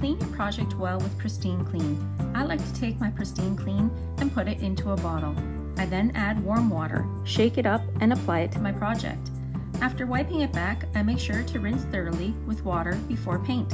Clean your project well with Pristine Clean. I like to take my Pristine Clean and put it into a bottle. I then add warm water, shake it up, and apply it to my project. After wiping it back, I make sure to rinse thoroughly with water before paint.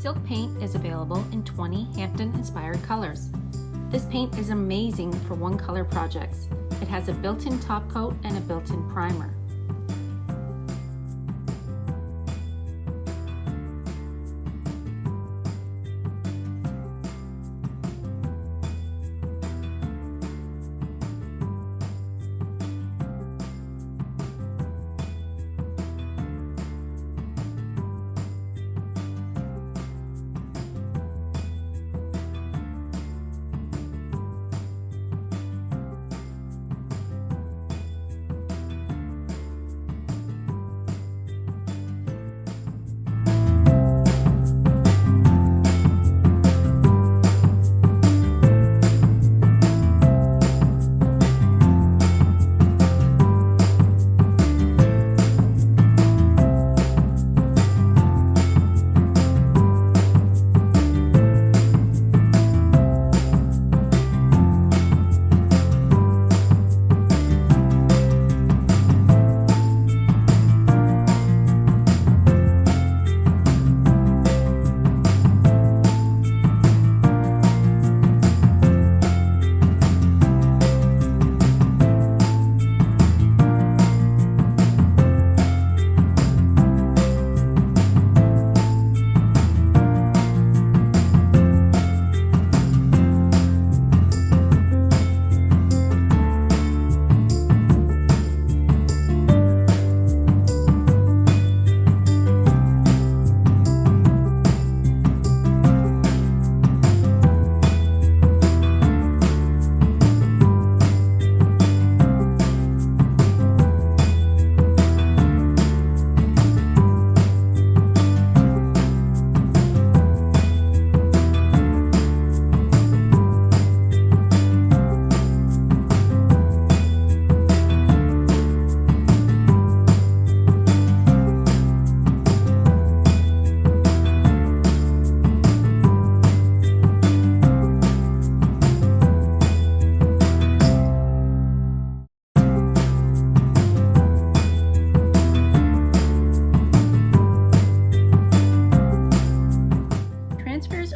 Silk paint is available in 20 Hampton-inspired colors. This paint is amazing for one-color projects. It has a built-in top coat and a built-in primer.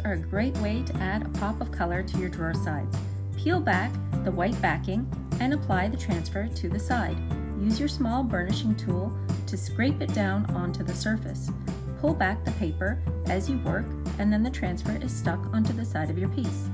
Are a great way to add a pop of color to your drawer sides. Peel back the white backing and apply the transfer to the side. Use your small burnishing tool to scrape it down onto the surface. Pull back the paper as you work, and then the transfer is stuck onto the side of your piece.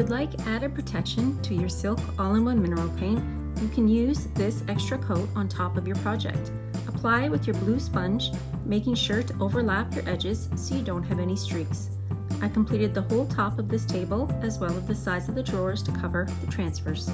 you'd like added protection to your Silk All-in-One Mineral Paint, you can use this extra coat on top of your project. Apply with your blue sponge, making sure to overlap your edges so you don't have any streaks. I completed the whole top of this table as well as the sides of the drawers to cover the transfers.